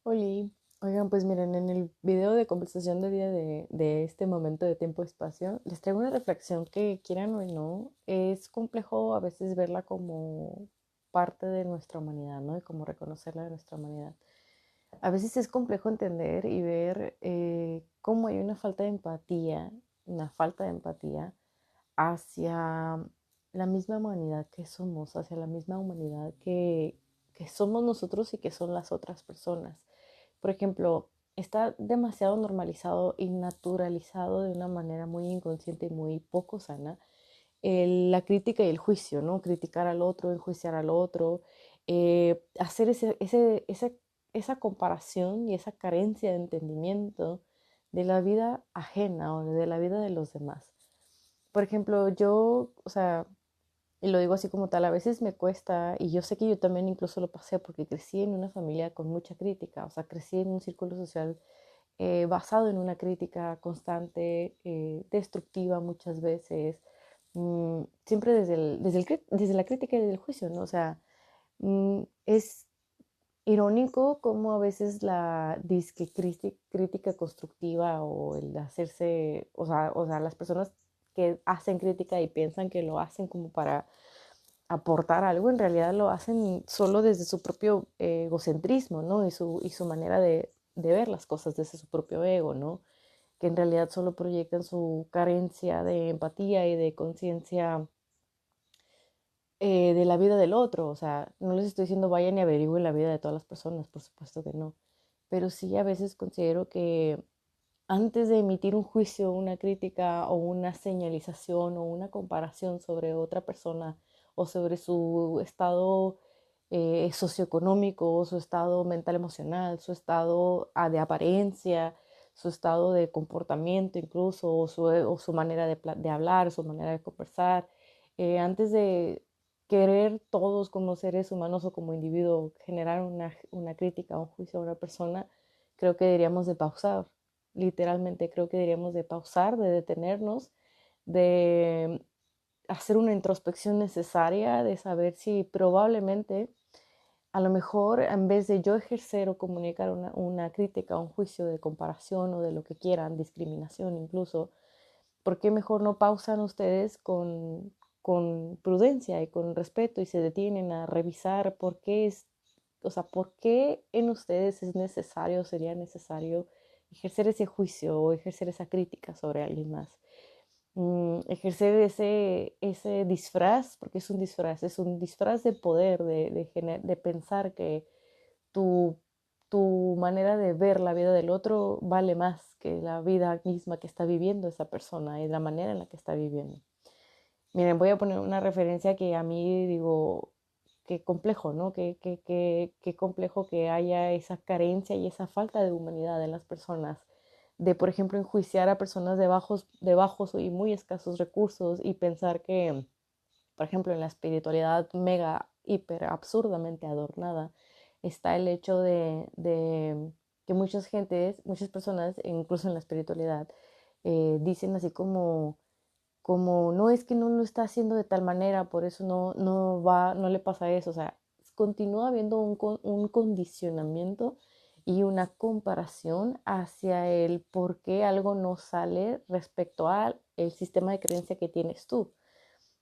Oli, oigan, pues miren, en el video de conversación de día de este momento de tiempo-espacio, les traigo una reflexión que quieran o no, es complejo a veces verla como parte de nuestra humanidad, ¿no? Y como reconocerla de nuestra humanidad. A veces es complejo entender y ver cómo hay una falta de empatía hacia la misma humanidad que somos, hacia la misma humanidad que somos nosotros y que son las otras personas. Por ejemplo, está demasiado normalizado y naturalizado de una manera muy inconsciente y muy poco sana la crítica y el juicio, ¿no? Criticar al otro, enjuiciar al otro, hacer esa comparación y esa carencia de entendimiento de la vida ajena o de la vida de los demás. Por ejemplo, yo, o sea, y lo digo así como tal, a veces me cuesta, y yo sé que yo también incluso lo pasé porque crecí en una familia con mucha crítica, o sea, crecí en un círculo social basado en una crítica constante, destructiva muchas veces, siempre desde la crítica y desde el juicio, ¿no? O sea, es irónico cómo a veces la disque crítica constructiva o el hacerse, o sea, las personas que hacen crítica y piensan que lo hacen como para aportar algo, en realidad lo hacen solo desde su propio egocentrismo, ¿no? Y su manera de ver las cosas desde su propio ego, ¿no? Que en realidad solo proyectan su carencia de empatía y de conciencia de la vida del otro. O sea, no les estoy diciendo vayan y averigüen la vida de todas las personas, por supuesto que no. Pero sí a veces considero que antes de emitir un juicio, una crítica o una señalización o una comparación sobre otra persona o sobre su estado socioeconómico, su estado mental emocional, su estado de apariencia, su estado de comportamiento incluso, o su manera de hablar, su manera de conversar, antes de querer todos como seres humanos o como individuo generar una crítica o un juicio a una persona, creo que deberíamos de pausar. Literalmente creo que deberíamos de pausar, de detenernos, de hacer una introspección necesaria, de saber si probablemente, a lo mejor, en vez de yo ejercer o comunicar una crítica, un juicio de comparación o de lo que quieran, discriminación incluso, ¿por qué mejor no pausan ustedes con prudencia y con respeto y se detienen a revisar por qué o sea, por qué en ustedes es necesario, sería necesario ejercer ese juicio o ejercer esa crítica sobre alguien más? Ejercer ese disfraz, porque es un disfraz de poder, de pensar que tu, tu manera de ver la vida del otro vale más que la vida misma que está viviendo esa persona y la manera en la que está viviendo. Miren, voy a poner una referencia que a mí digo, qué complejo, ¿no? Qué complejo que haya esa carencia y esa falta de humanidad en las personas. De, por ejemplo, enjuiciar a personas de bajos y muy escasos recursos y pensar que, por ejemplo, en la espiritualidad mega, hiper, absurdamente adornada, está el hecho de que muchas personas, incluso en la espiritualidad, dicen así como no es que no lo está haciendo de tal manera, por eso no le pasa eso. O sea, continúa habiendo un condicionamiento y una comparación hacia el por qué algo no sale respecto al el sistema de creencia que tienes tú.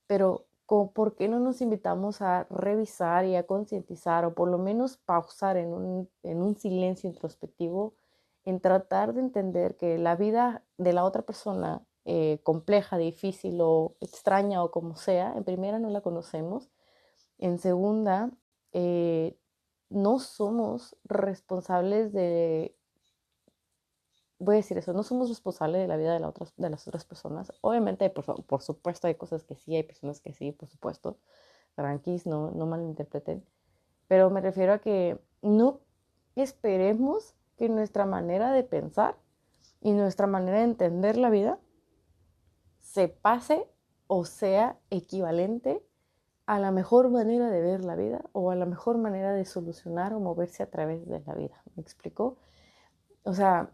Pero ¿por qué no nos invitamos a revisar y a concientizar o por lo menos pausar en un silencio introspectivo, en tratar de entender que la vida de la otra persona, compleja, difícil o extraña o como sea, en primera no la conocemos, en segunda, eh, no somos responsables voy a decir eso, no somos responsables de la vida de las otras personas. Obviamente, por supuesto, hay cosas que sí, hay personas que sí, por supuesto. Tranquis, no malinterpreten. Pero me refiero a que no esperemos que nuestra manera de pensar y nuestra manera de entender la vida se pase o sea equivalente a la mejor manera de ver la vida o a la mejor manera de solucionar o moverse a través de la vida. ¿Me explico? O sea,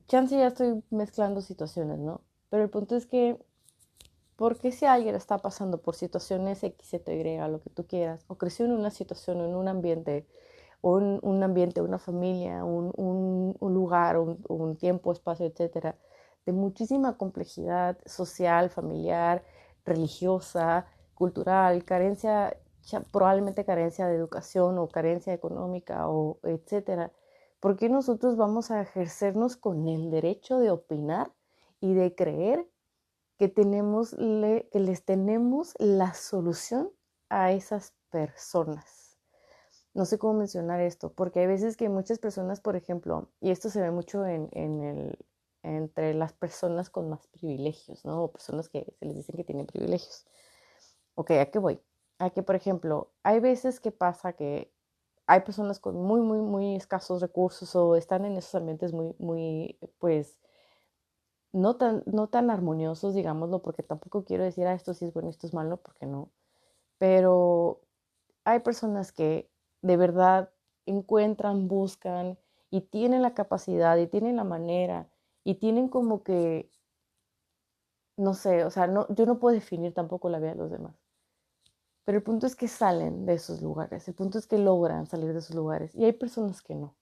chance ya estoy mezclando situaciones, ¿no? Pero el punto es que, ¿por qué si alguien está pasando por situaciones X, Z, Y, lo que tú quieras, o creció en una situación, en un ambiente, un ambiente, una familia, un lugar, un tiempo, espacio, etcétera, de muchísima complejidad social, familiar, religiosa, cultural, carencia, probablemente carencia de educación o carencia económica o etcétera. ¿Por qué nosotros vamos a ejercernos con el derecho de opinar y de creer que que les tenemos la solución a esas personas? No sé cómo mencionar esto, porque hay veces que muchas personas, por ejemplo, y esto se ve mucho entre las personas con más privilegios, ¿no? O personas que se les dicen que tienen privilegios. Ok, ¿a qué voy? A que, por ejemplo, hay veces que pasa que hay personas con muy, muy, muy escasos recursos o están en esos ambientes muy, muy, pues, no tan armoniosos, digámoslo, porque tampoco quiero decir, esto sí es bueno, esto es malo, porque no. Pero hay personas que de verdad encuentran, buscan y tienen la capacidad y tienen la manera y tienen como que, no sé, o sea, no, yo no puedo definir tampoco la vida de los demás. Pero el punto es que salen de esos lugares, el punto es que logran salir de esos lugares y hay personas que no.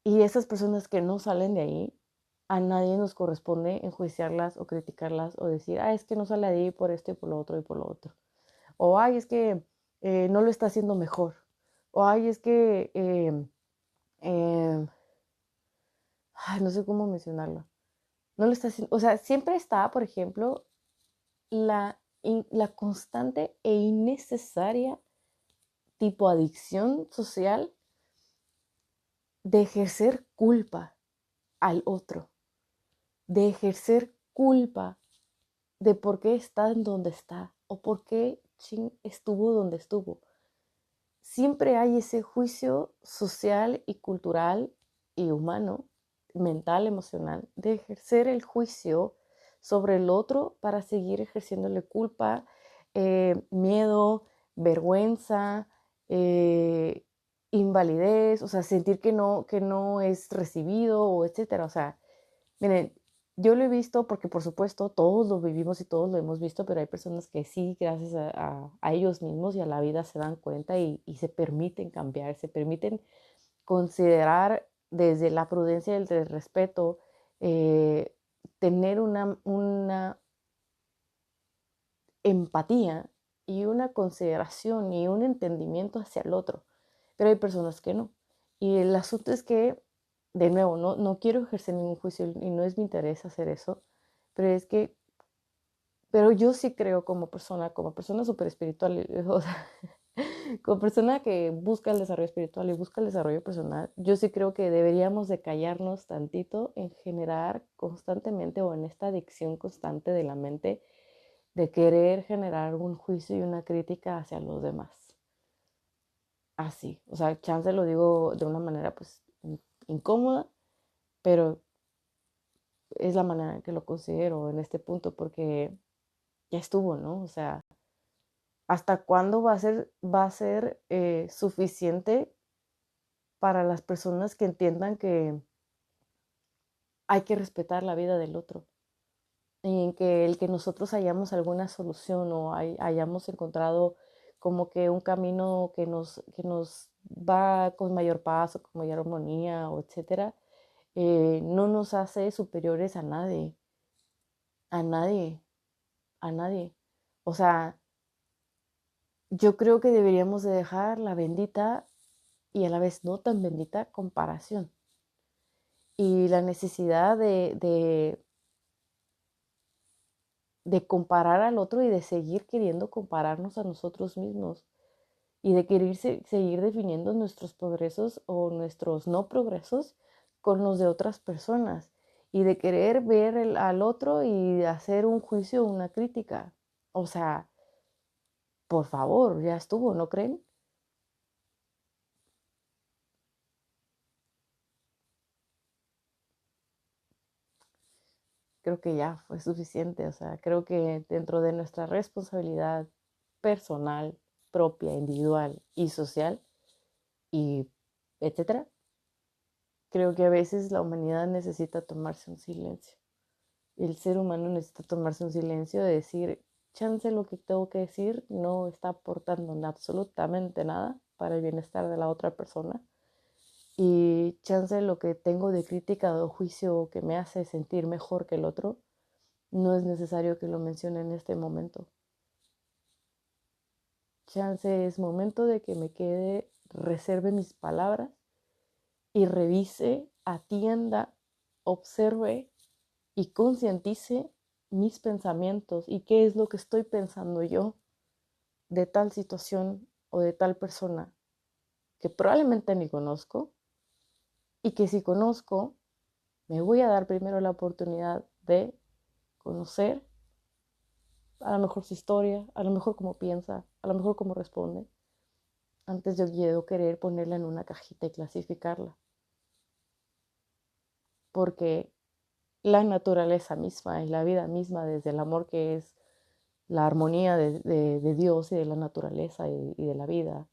Y esas personas que no salen de ahí, a nadie nos corresponde enjuiciarlas o criticarlas o decir, es que no sale de ahí por esto y por lo otro y por lo otro. O, es que no lo está haciendo mejor. O, es que, eh, no sé cómo mencionarlo. No lo está haciendo, o sea, siempre está, por ejemplo, la constante e innecesaria tipo adicción social de ejercer culpa al otro, de ejercer culpa de por qué está en donde está o por qué estuvo donde estuvo. Siempre hay ese juicio social y cultural y humano, mental, emocional, de ejercer el juicio sobre el otro para seguir ejerciéndole culpa, miedo, vergüenza, eh, invalidez, o sea, sentir que no es recibido, o etcétera. O sea, miren, yo lo he visto porque por supuesto todos lo vivimos y todos lo hemos visto, pero hay personas que sí, gracias a ellos mismos y a la vida se dan cuenta y se permiten cambiar, se permiten considerar desde la prudencia y el respeto, eh, tener una empatía y una consideración y un entendimiento hacia el otro, pero hay personas que no. Y el asunto es que, de nuevo, no quiero ejercer ningún juicio y no es mi interés hacer eso, pero es que, pero yo sí creo como persona súper espiritual, o sea, como persona que busca el desarrollo espiritual y busca el desarrollo personal, yo sí creo que deberíamos de callarnos tantito en generar constantemente o en esta adicción constante de la mente de querer generar un juicio y una crítica hacia los demás. Así, o sea, chance lo digo de una manera pues incómoda, pero es la manera en que lo considero en este punto porque ya estuvo, ¿no? O sea, ¿hasta cuándo va a ser suficiente para las personas que entiendan que hay que respetar la vida del otro? Y en que el que nosotros hayamos alguna solución o hayamos encontrado como que un camino que nos va con mayor paz o con mayor armonía o etcétera, no nos hace superiores a nadie, a nadie, a nadie. O sea, yo creo que deberíamos de dejar la bendita y a la vez no tan bendita comparación y la necesidad de comparar al otro y de seguir queriendo compararnos a nosotros mismos y de querer seguir definiendo nuestros progresos o nuestros no progresos con los de otras personas y de querer ver al otro y hacer un juicio o una crítica. O sea, por favor, ya estuvo, ¿no creen? Creo que ya fue suficiente. O sea, creo que dentro de nuestra responsabilidad personal, propia, individual y social y etcétera, creo que a veces la humanidad necesita tomarse un silencio. El ser humano necesita tomarse un silencio de decir, chance lo que tengo que decir no está aportando absolutamente nada para el bienestar de la otra persona. Y chance lo que tengo de crítica o juicio que me hace sentir mejor que el otro, no es necesario que lo mencione en este momento. Chance es momento de que me quede, reserve mis palabras y revise, atienda, observe y concientice mis pensamientos y qué es lo que estoy pensando yo de tal situación o de tal persona que probablemente ni conozco, y que si conozco, me voy a dar primero la oportunidad de conocer a lo mejor su historia, a lo mejor cómo piensa, a lo mejor cómo responde, antes de yo querer ponerla en una cajita y clasificarla. Porque la naturaleza misma y la vida misma, desde el amor que es la armonía de Dios y de la naturaleza y de la vida,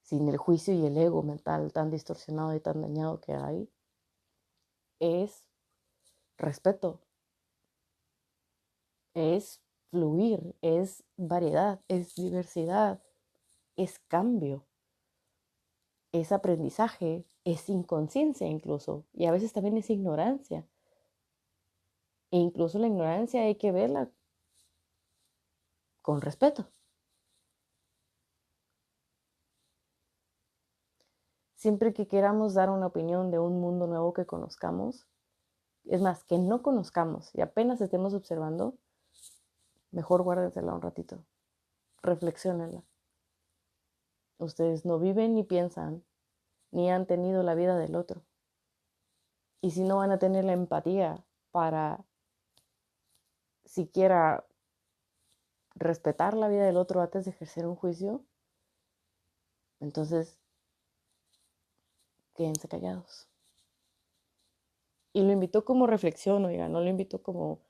sin el juicio y el ego mental tan distorsionado y tan dañado que hay, es respeto, es fluir, es variedad, es diversidad, es cambio, es aprendizaje, es inconsciencia incluso, y a veces también es ignorancia. E incluso la ignorancia hay que verla con respeto. Siempre que queramos dar una opinión de un mundo nuevo que conozcamos, es más, que no conozcamos y apenas estemos observando, mejor guárdensela un ratito, reflexionenla. Ustedes no viven ni piensan, ni han tenido la vida del otro. Y si no van a tener la empatía para siquiera respetar la vida del otro antes de ejercer un juicio, entonces quédense callados. Y lo invito como reflexión, oiga, no lo invito como,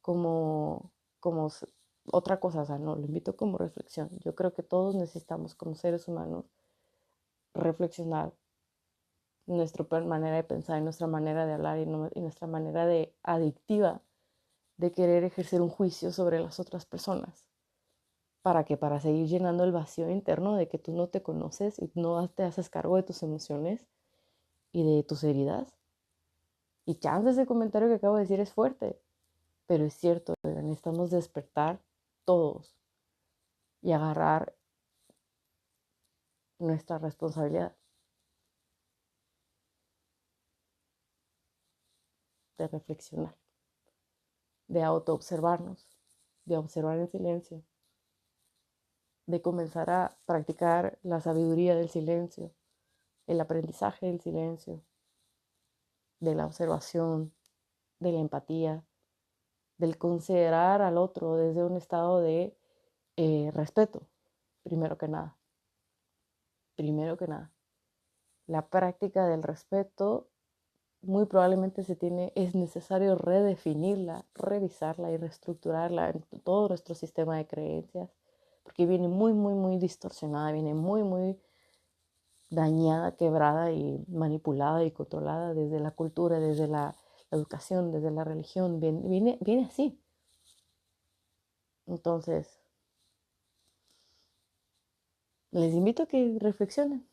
como otra cosa, o sea, no, lo invito como reflexión. Yo creo que todos necesitamos como seres humanos reflexionar nuestra manera de pensar y nuestra manera de hablar y nuestra manera de adictiva de querer ejercer un juicio sobre las otras personas. ¿Para qué? Para seguir llenando el vacío interno de que tú no te conoces y no te haces cargo de tus emociones y de tus heridas. Y chance ese comentario que acabo de decir es fuerte, pero es cierto, necesitamos despertar todos y agarrar nuestra responsabilidad de reflexionar, de autoobservarnos, de observar en silencio, de comenzar a practicar la sabiduría del silencio, el aprendizaje del silencio, de la observación, de la empatía, del considerar al otro desde un estado de respeto, primero que nada. Primero que nada, la práctica del respeto muy probablemente es necesario redefinirla, revisarla y reestructurarla en todo nuestro sistema de creencias, porque viene muy, muy, muy distorsionada, viene muy, muy dañada, quebrada y manipulada y controlada desde la cultura, desde la educación, desde la religión, viene así. Entonces, les invito a que reflexionen.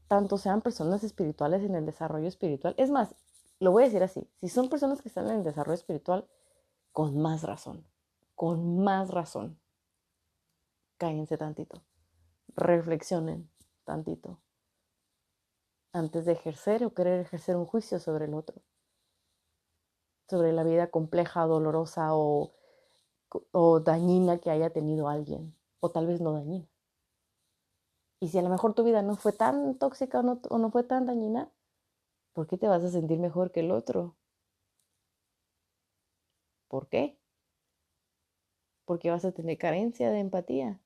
Tanto sean personas espirituales en el desarrollo espiritual. Es más, lo voy a decir así, si son personas que están en el desarrollo espiritual, con más razón, cállense tantito, reflexionen tantito, antes de ejercer o querer ejercer un juicio sobre el otro, sobre la vida compleja, dolorosa o dañina que haya tenido alguien, o tal vez no dañina. Y si a lo mejor tu vida no fue tan tóxica o no fue tan dañina, ¿por qué te vas a sentir mejor que el otro? ¿Por qué? Porque vas a tener carencia de empatía.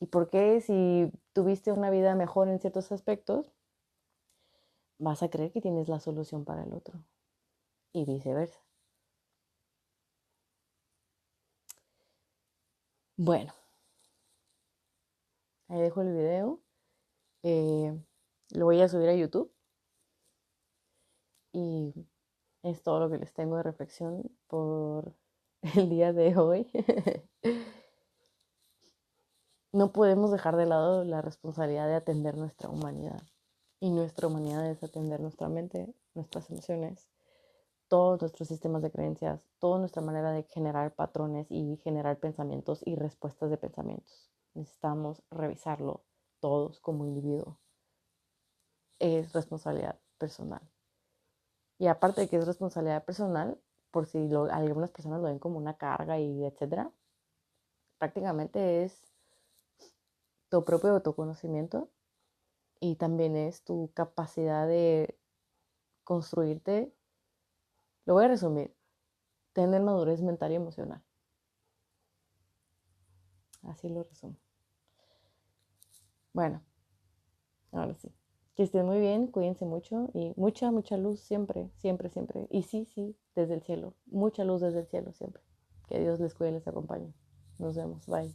¿Y por qué si tuviste una vida mejor en ciertos aspectos, vas a creer que tienes la solución para el otro? Y viceversa. Bueno, ahí dejo el video. Eh, lo voy a subir a YouTube. Y es todo lo que les tengo de reflexión por el día de hoy, no podemos dejar de lado la responsabilidad de atender nuestra humanidad. Y nuestra humanidad es atender nuestra mente, nuestras emociones, todos nuestros sistemas de creencias, toda nuestra manera de generar patrones y generar pensamientos y respuestas de pensamientos. Necesitamos revisarlo todos como individuo. Es responsabilidad personal. Y aparte de que es responsabilidad personal, por si algunas personas lo ven como una carga y etcétera, prácticamente es tu propio autoconocimiento y también es tu capacidad de construirte. Lo voy a resumir: tener madurez mental y emocional. Así lo resumo. Bueno, ahora sí. Que estén muy bien, cuídense mucho y mucha, mucha luz siempre, siempre, siempre. Y sí, sí, desde el cielo. Mucha luz desde el cielo siempre. Que Dios les cuide y les acompañe. Nos vemos. Bye.